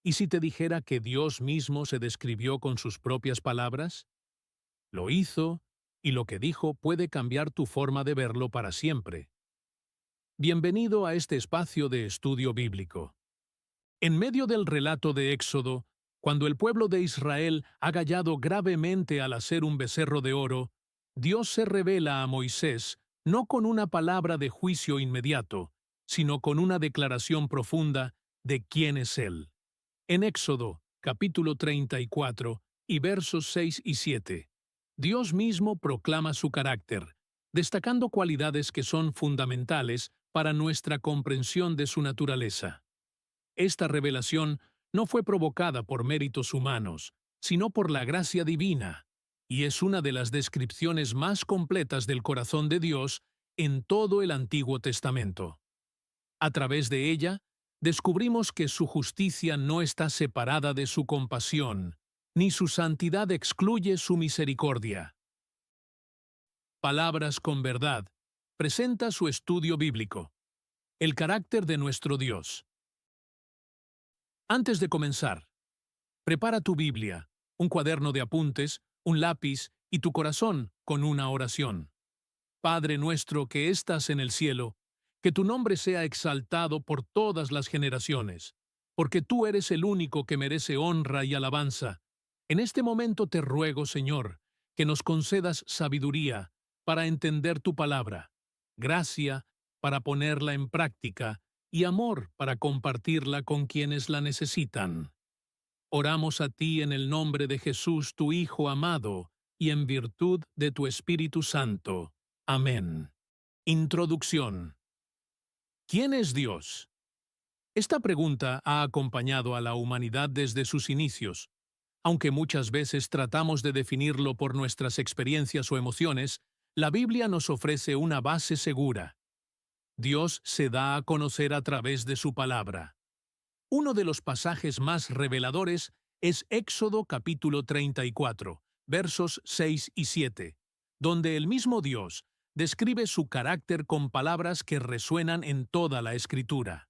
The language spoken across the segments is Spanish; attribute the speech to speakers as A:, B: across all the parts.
A: ¿Y si te dijera que Dios mismo se describió con sus propias palabras? Lo hizo, y lo que dijo puede cambiar tu forma de verlo para siempre. Bienvenido a este espacio de estudio bíblico. En medio del relato de Éxodo, cuando el pueblo de Israel ha gallado gravemente al hacer un becerro de oro, Dios se revela a Moisés no con una palabra de juicio inmediato, sino con una declaración profunda de quién es Él. En Éxodo, capítulo 34, y versos 6 y 7, Dios mismo proclama su carácter, destacando cualidades que son fundamentales para nuestra comprensión de su naturaleza. Esta revelación no fue provocada por méritos humanos, sino por la gracia divina, y es una de las descripciones más completas del corazón de Dios en todo el Antiguo Testamento. A través de ella, descubrimos que su justicia no está separada de su compasión, ni su santidad excluye su misericordia. Palabras con verdad. Presenta su estudio bíblico. El carácter de nuestro Dios. Antes de comenzar, prepara tu Biblia, un cuaderno de apuntes, un lápiz y tu corazón con una oración. Padre nuestro que estás en el cielo, que tu nombre sea exaltado por todas las generaciones, porque tú eres el único que merece honra y alabanza. En este momento te ruego, Señor, que nos concedas sabiduría para entender tu palabra, gracia para ponerla en práctica y amor para compartirla con quienes la necesitan. Oramos a ti en el nombre de Jesús, tu Hijo amado, y en virtud de tu Espíritu Santo. Amén. Introducción. ¿Quién es Dios? Esta pregunta ha acompañado a la humanidad desde sus inicios. Aunque muchas veces tratamos de definirlo por nuestras experiencias o emociones, la Biblia nos ofrece una base segura. Dios se da a conocer a través de su palabra. Uno de los pasajes más reveladores es Éxodo capítulo 34, versos 6 y 7, donde el mismo Dios describe su carácter con palabras que resuenan en toda la Escritura.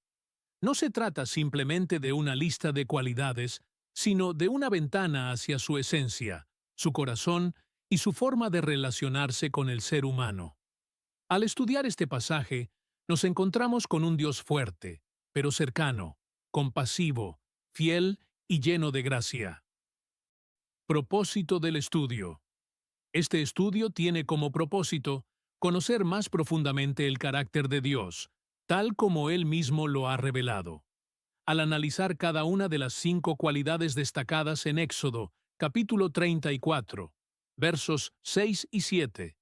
A: No se trata simplemente de una lista de cualidades, sino de una ventana hacia su esencia, su corazón y su forma de relacionarse con el ser humano. Al estudiar este pasaje, nos encontramos con un Dios fuerte, pero cercano, compasivo, fiel y lleno de gracia. Propósito del estudio. Este estudio tiene como propósito conocer más profundamente el carácter de Dios, tal como Él mismo lo ha revelado. Al analizar cada una de las 5 cualidades destacadas en Éxodo, capítulo 34, versos 6 y 7,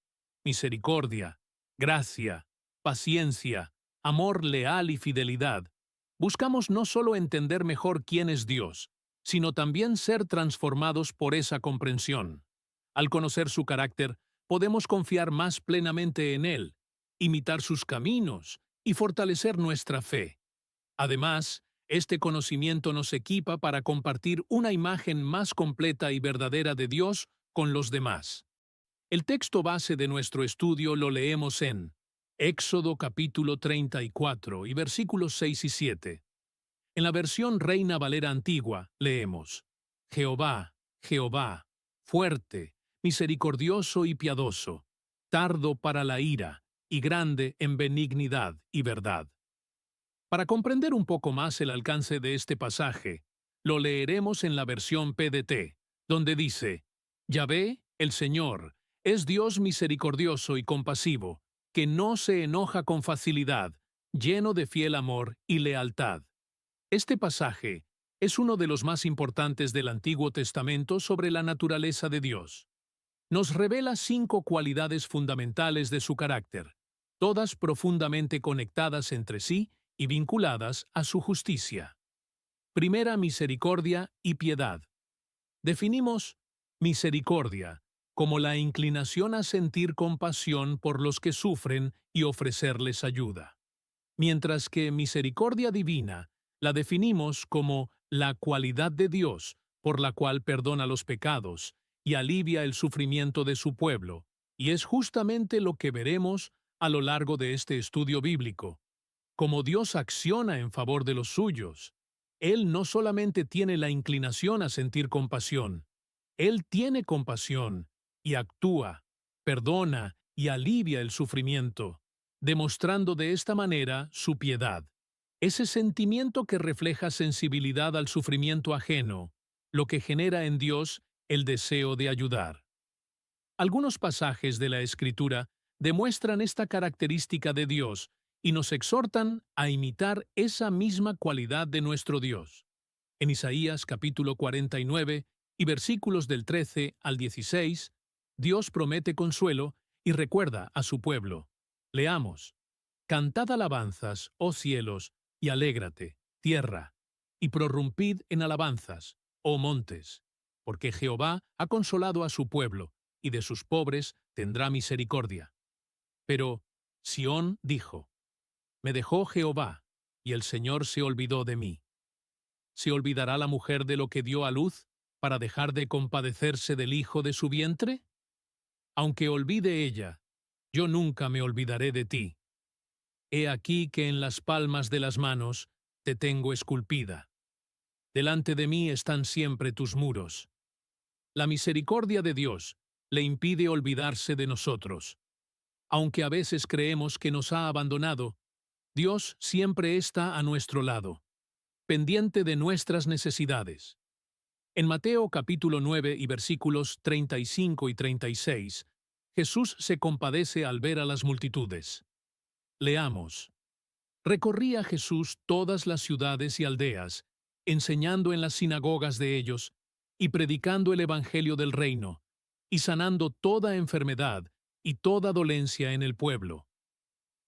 A: misericordia, gracia, paciencia, amor leal y fidelidad, buscamos no solo entender mejor quién es Dios, sino también ser transformados por esa comprensión. Al conocer su carácter, podemos confiar más plenamente en Él, imitar sus caminos y fortalecer nuestra fe. Además, este conocimiento nos equipa para compartir una imagen más completa y verdadera de Dios con los demás. El texto base de nuestro estudio lo leemos en Éxodo capítulo 34 y versículos 6 y 7. En la versión Reina Valera Antigua leemos: Jehová, Jehová, fuerte, misericordioso y piadoso, tardo para la ira y grande en benignidad y verdad. Para comprender un poco más el alcance de este pasaje, lo leeremos en la versión PDT, donde dice: Yahvé, el Señor, es Dios misericordioso y compasivo, que no se enoja con facilidad, lleno de fiel amor y lealtad. Este pasaje es uno de los más importantes del Antiguo Testamento sobre la naturaleza de Dios. Nos revela 5 cualidades fundamentales de su carácter, todas profundamente conectadas entre sí y vinculadas a su justicia. Primera, misericordia y piedad. Definimos misericordia como la inclinación a sentir compasión por los que sufren y ofrecerles ayuda. Mientras que misericordia divina la definimos como la cualidad de Dios por la cual perdona los pecados y alivia el sufrimiento de su pueblo, y es justamente lo que veremos a lo largo de este estudio bíblico. Como Dios acciona en favor de los suyos. Él no solamente tiene la inclinación a sentir compasión, Él tiene compasión y actúa, perdona y alivia el sufrimiento, demostrando de esta manera su piedad. Ese sentimiento que refleja sensibilidad al sufrimiento ajeno, lo que genera en Dios el deseo de ayudar. Algunos pasajes de la Escritura demuestran esta característica de Dios y nos exhortan a imitar esa misma cualidad de nuestro Dios. En Isaías capítulo 49 y versículos del 13 al 16, Dios promete consuelo y recuerda a su pueblo. Leamos: Cantad alabanzas, oh cielos, y alégrate, tierra, y prorrumpid en alabanzas, oh montes, porque Jehová ha consolado a su pueblo, y de sus pobres tendrá misericordia. Pero Sión dijo: Me dejó Jehová, y el Señor se olvidó de mí. ¿Se olvidará la mujer de lo que dio a luz para dejar de compadecerse del hijo de su vientre? Aunque olvide ella, yo nunca me olvidaré de ti. He aquí que en las palmas de las manos te tengo esculpida. Delante de mí están siempre tus muros. La misericordia de Dios le impide olvidarse de nosotros. Aunque a veces creemos que nos ha abandonado, Dios siempre está a nuestro lado, pendiente de nuestras necesidades. En Mateo capítulo 9 y versículos 35 y 36, Jesús se compadece al ver a las multitudes. Leamos: Recorría Jesús todas las ciudades y aldeas, enseñando en las sinagogas de ellos, y predicando el evangelio del reino, y sanando toda enfermedad y toda dolencia en el pueblo.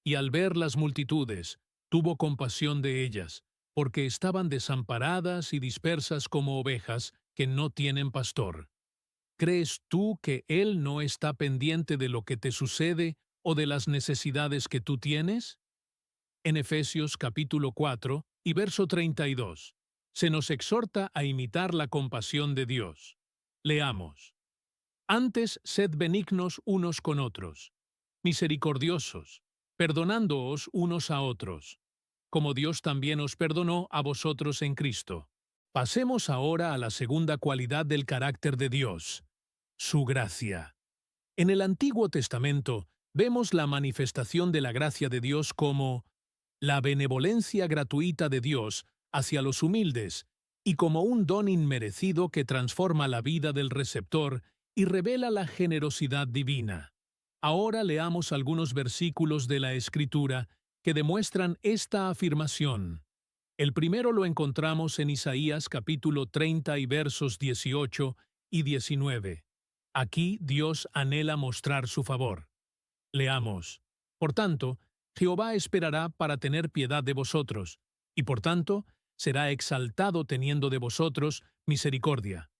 A: Y al ver las multitudes, tuvo compasión de ellas, porque estaban desamparadas y dispersas como ovejas que no tienen pastor. ¿Crees tú que Él no está pendiente de lo que te sucede o de las necesidades que tú tienes? En Efesios capítulo 4 y verso 32, se nos exhorta a imitar la compasión de Dios. Leamos: Antes sed benignos unos con otros, misericordiosos, perdonándoos unos a otros, como Dios también os perdonó a vosotros en Cristo. Pasemos ahora a la segunda cualidad del carácter de Dios: su gracia. En el Antiguo Testamento vemos la manifestación de la gracia de Dios como la benevolencia gratuita de Dios hacia los humildes y como un don inmerecido que transforma la vida del receptor y revela la generosidad divina. Ahora leamos algunos versículos de la Escritura que demuestran esta afirmación. El primero lo encontramos en Isaías capítulo 30 y versos 18 y 19. Aquí Dios anhela mostrar su favor. Leamos: Por tanto, Jehová esperará para tener piedad de vosotros, y por tanto será exaltado teniendo de vosotros misericordia.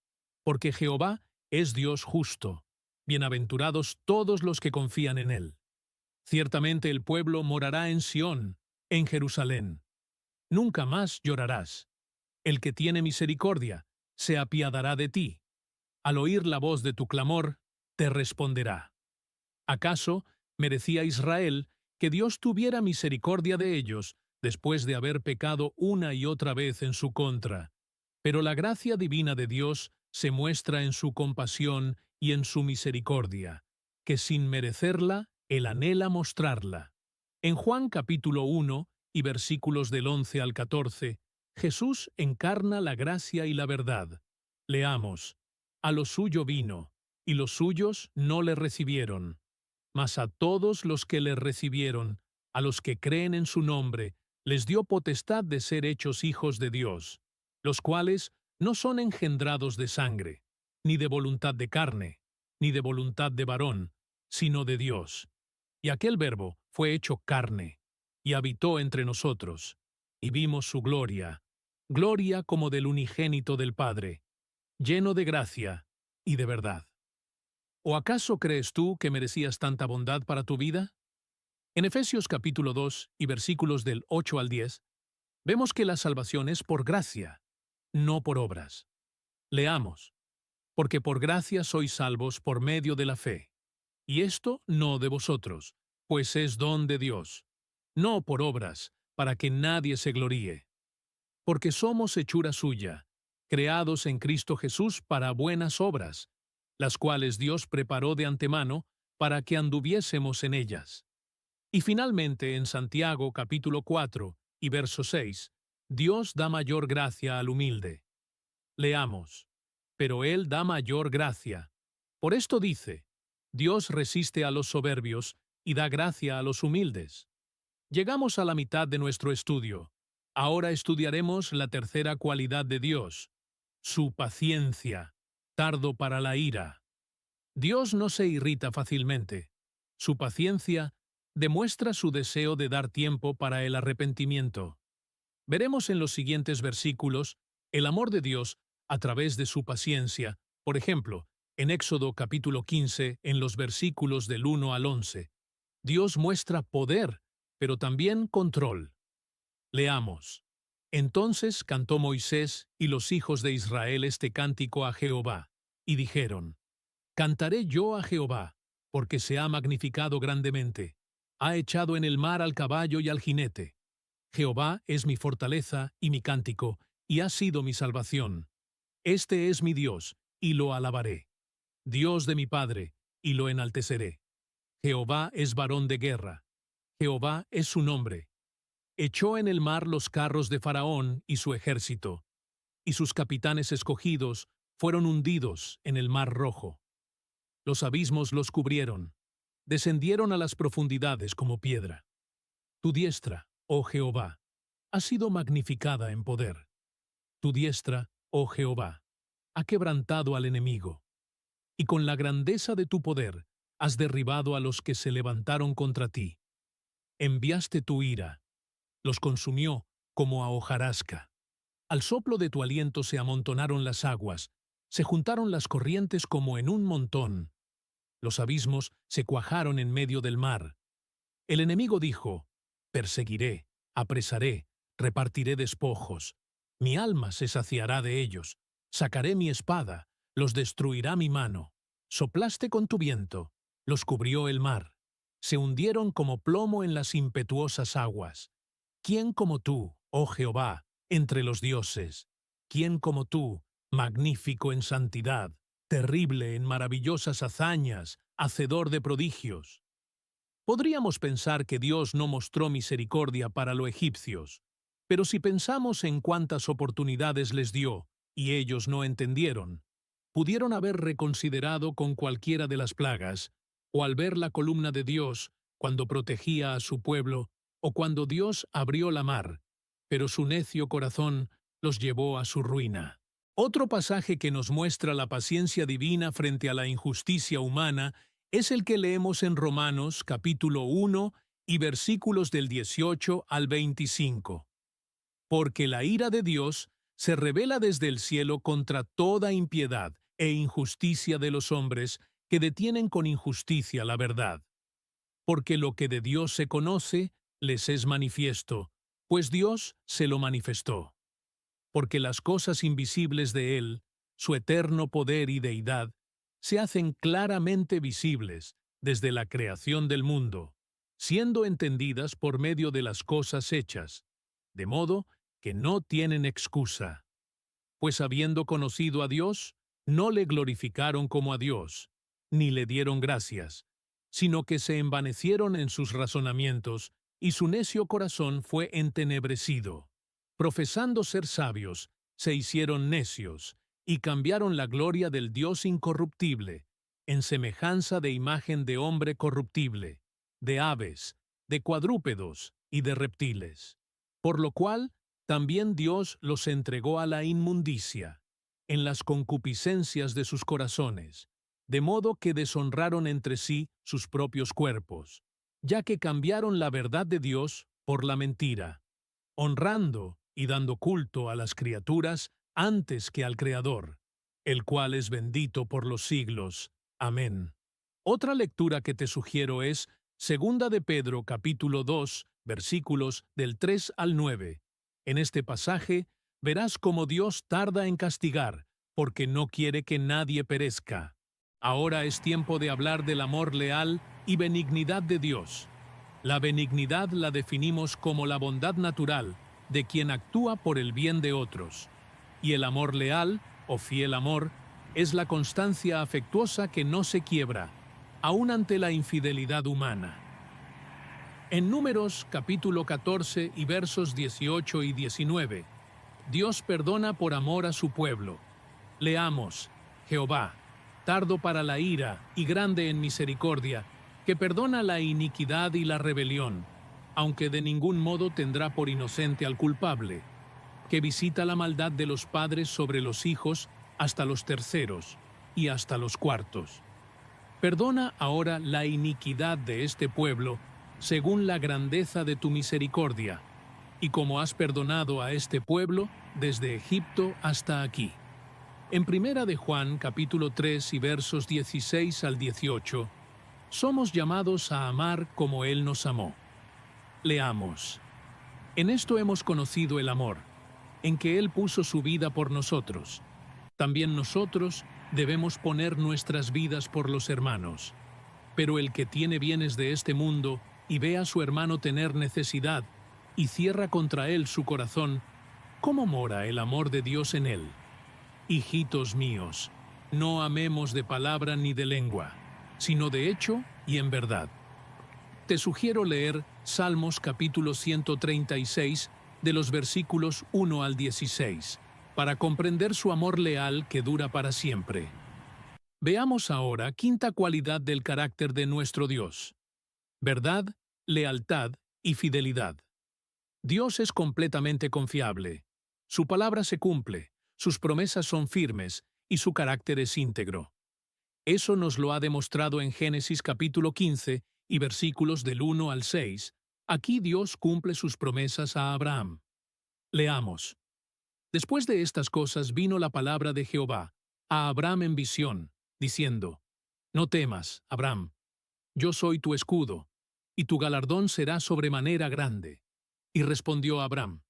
A: Porque Jehová es Dios justo. Bienaventurados todos los que confían en Él. Ciertamente el pueblo morará en Sión, en Jerusalén. Nunca más llorarás. El que tiene misericordia se apiadará de ti. Al oír la voz de tu clamor, te responderá. ¿Acaso merecía Israel que Dios tuviera misericordia de ellos después de haber pecado una y otra vez en su contra? Pero la gracia divina de Dios se muestra en su compasión y en su misericordia, que sin merecerla, Él anhela mostrarla. En Juan capítulo 1 y versículos del 11 al 14, Jesús encarna la gracia y la verdad. Leamos: A lo suyo vino, y los suyos no le recibieron. Mas a todos los que le recibieron, a los que creen en su nombre, les dio potestad de ser hechos hijos de Dios, los cuales no son engendrados de sangre, ni de voluntad de carne, ni de voluntad de varón, sino de Dios. Y aquel Verbo fue hecho carne, y habitó entre nosotros, y vimos su gloria, gloria como del unigénito del Padre, lleno de gracia y de verdad. ¿O acaso crees tú que merecías tanta bondad para tu vida? En Efesios capítulo 2 y versículos del 8 al 10, vemos que la salvación es por gracia, no por obras. Leamos: Porque por gracia sois salvos por medio de la fe. Y esto no de vosotros, pues es don de Dios, no por obras, para que nadie se gloríe. porque somos hechura suya, creados en Cristo Jesús para buenas obras, las cuales Dios preparó de antemano para que anduviésemos en ellas. Y finalmente, en Santiago capítulo 4 y verso 6, Dios da mayor gracia al humilde. Leamos. Pero Él da mayor gracia. Por esto dice, Dios resiste a los soberbios y da gracia a los humildes. Llegamos a la mitad de nuestro estudio. Ahora estudiaremos la tercera cualidad de Dios, su paciencia, tardo para la ira. Dios no se irrita fácilmente. Su paciencia demuestra su deseo de dar tiempo para el arrepentimiento. Veremos en los siguientes versículos el amor de Dios a través de su paciencia. Por ejemplo, en Éxodo capítulo 15, en los versículos del 1 al 11, Dios muestra poder, pero también control. Leamos. Entonces cantó Moisés y los hijos de Israel este cántico a Jehová, y dijeron, Cantaré yo a Jehová, porque se ha magnificado grandemente. Ha echado en el mar al caballo y al jinete. Jehová es mi fortaleza y mi cántico, y ha sido mi salvación. Este es mi Dios, y lo alabaré. Dios de mi Padre, y lo enalteceré. Jehová es varón de guerra. Jehová es su nombre. Echó en el mar los carros de Faraón y su ejército, y sus capitanes escogidos fueron hundidos en el mar rojo. Los abismos los cubrieron, descendieron a las profundidades como piedra. Tu diestra, oh Jehová, ha sido magnificada en poder. Tu diestra, oh Jehová, ha quebrantado al enemigo. Y con la grandeza de tu poder has derribado a los que se levantaron contra ti. Enviaste tu ira, los consumió como a hojarasca. Al soplo de tu aliento se amontonaron las aguas, se juntaron las corrientes como en un montón. Los abismos se cuajaron en medio del mar. El enemigo dijo, perseguiré, apresaré, repartiré despojos. Mi alma se saciará de ellos. Sacaré mi espada, los destruirá mi mano. Soplaste con tu viento, los cubrió el mar. Se hundieron como plomo en las impetuosas aguas. ¿Quién como tú, oh Jehová, entre los dioses? ¿Quién como tú, magnífico en santidad, terrible en maravillosas hazañas, hacedor de prodigios? Podríamos pensar que Dios no mostró misericordia para los egipcios, pero si pensamos en cuántas oportunidades les dio, y ellos no entendieron, pudieron haber reconsiderado con cualquiera de las plagas, o al ver la columna de Dios cuando protegía a su pueblo, o cuando Dios abrió la mar, pero su necio corazón los llevó a su ruina. Otro pasaje que nos muestra la paciencia divina frente a la injusticia humana es el que leemos en Romanos capítulo 1 y versículos del 18 al 25. Porque la ira de Dios se revela desde el cielo contra toda impiedad e injusticia de los hombres que detienen con injusticia la verdad. Porque lo que de Dios se conoce les es manifiesto, pues Dios se lo manifestó. Porque las cosas invisibles de Él, su eterno poder y deidad, se hacen claramente visibles desde la creación del mundo, siendo entendidas por medio de las cosas hechas, de modo que no tienen excusa. Pues habiendo conocido a Dios, no le glorificaron como a Dios, ni le dieron gracias, sino que se envanecieron en sus razonamientos, y su necio corazón fue entenebrecido. Profesando ser sabios, se hicieron necios, y cambiaron la gloria del Dios incorruptible, en semejanza de imagen de hombre corruptible, de aves, de cuadrúpedos y de reptiles. Por lo cual, también Dios los entregó a la inmundicia, en las concupiscencias de sus corazones, de modo que deshonraron entre sí sus propios cuerpos, ya que cambiaron la verdad de Dios por la mentira, honrando y dando culto a las criaturas antes que al Creador, el cual es bendito por los siglos. Amén. Otra lectura que te sugiero es Segunda de Pedro capítulo 2, versículos del 3 al 9. En este pasaje verás cómo Dios tarda en castigar, porque no quiere que nadie perezca. Ahora es tiempo de hablar del amor leal y benignidad de Dios. La benignidad la definimos como la bondad natural, de quien actúa por el bien de otros. Y el amor leal, o fiel amor, es la constancia afectuosa que no se quiebra, aun ante la infidelidad humana. En Números capítulo 14 y versos 18 y 19, Dios perdona por amor a su pueblo. Leamos: Jehová, tardo para la ira y grande en misericordia, que perdona la iniquidad y la rebelión, aunque de ningún modo tendrá por inocente al culpable, que visita la maldad de los padres sobre los hijos hasta los terceros y hasta los cuartos. Perdona ahora la iniquidad de este pueblo, según la grandeza de tu misericordia, y como has perdonado a este pueblo desde Egipto hasta aquí. En Primera de Juan, capítulo 3 y versos 16 al 18, somos llamados a amar como Él nos amó. Leamos: En esto hemos conocido el amor, en que Él puso su vida por nosotros. También nosotros debemos poner nuestras vidas por los hermanos. Pero el que tiene bienes de este mundo y ve a su hermano tener necesidad y cierra contra él su corazón, ¿cómo mora el amor de Dios en él? Hijitos míos, no amemos de palabra ni de lengua, sino de hecho y en verdad. Te sugiero leer Salmos capítulo 136, de los versículos 1 al 16, para comprender su amor leal que dura para siempre. Veamos ahora quinta cualidad del carácter de nuestro Dios: verdad, lealtad y fidelidad. Dios es completamente confiable. Su palabra se cumple, sus promesas son firmes y su carácter es íntegro. Eso nos lo ha demostrado en Génesis capítulo 15 y versículos del 1 al 6. Aquí Dios cumple sus promesas a Abraham. Leamos: Después de estas cosas vino la palabra de Jehová a Abraham en visión, diciendo: No temas, Abraham, yo soy tu escudo, y tu galardón será sobremanera grande. Y respondió Abraham: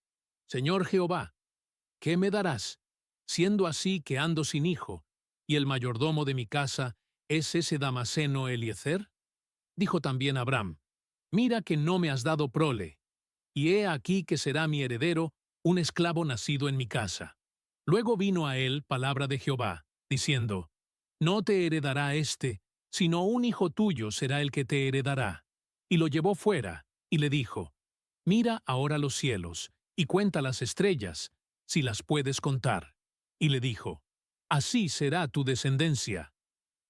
A: Señor Jehová, ¿qué me darás, siendo así que ando sin hijo, y el mayordomo de mi casa es ese Damaseno Eliezer? Dijo también Abraham: Mira que no me has dado prole, y he aquí que será mi heredero un esclavo nacido en mi casa. Luego vino a él palabra de Jehová, diciendo: No te heredará éste, sino un hijo tuyo será el que te heredará. Y lo llevó fuera, y le dijo: Mira ahora los cielos, y cuenta las estrellas, si las puedes contar. Y le dijo: Así será tu descendencia.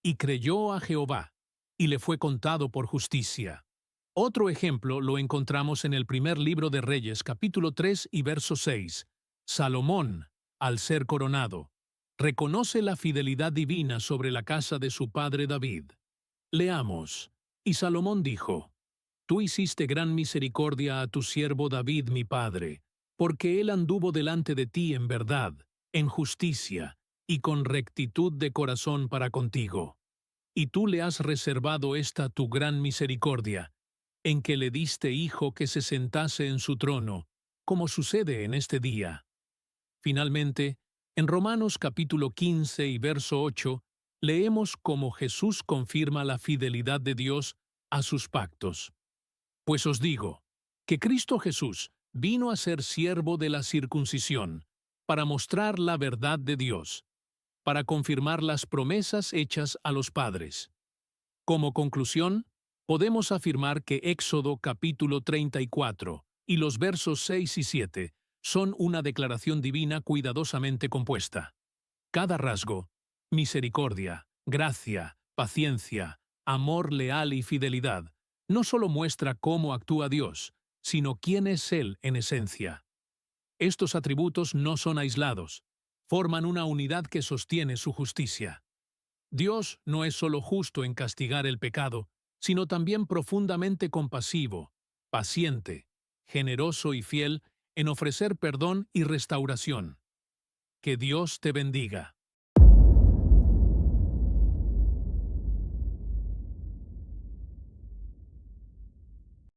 A: Y creyó a Jehová, y le fue contado por justicia. Otro ejemplo lo encontramos en el primer libro de Reyes, capítulo 3 y verso 6. Salomón, al ser coronado, reconoce la fidelidad divina sobre la casa de su padre David. Leamos: Y Salomón dijo: Tú hiciste gran misericordia a tu siervo David mi padre, porque él anduvo delante de ti en verdad, en justicia, y con rectitud de corazón para contigo. Y tú le has reservado esta tu gran misericordia, en que le diste hijo que se sentase en su trono, como sucede en este día. Finalmente, en Romanos capítulo 15 y verso 8, leemos cómo Jesús confirma la fidelidad de Dios a sus pactos. Pues os digo, que Cristo Jesús vino a ser siervo de la circuncisión, para mostrar la verdad de Dios, para confirmar las promesas hechas a los padres. Como conclusión, podemos afirmar que Éxodo capítulo 34 y los versos 6 y 7 son una declaración divina cuidadosamente compuesta. Cada rasgo, misericordia, gracia, paciencia, amor leal y fidelidad, no solo muestra cómo actúa Dios, sino quién es Él en esencia. Estos atributos no son aislados, forman una unidad que sostiene su justicia. Dios no es solo justo en castigar el pecado, sino también profundamente compasivo, paciente, generoso y fiel en ofrecer perdón y restauración. Que Dios te bendiga.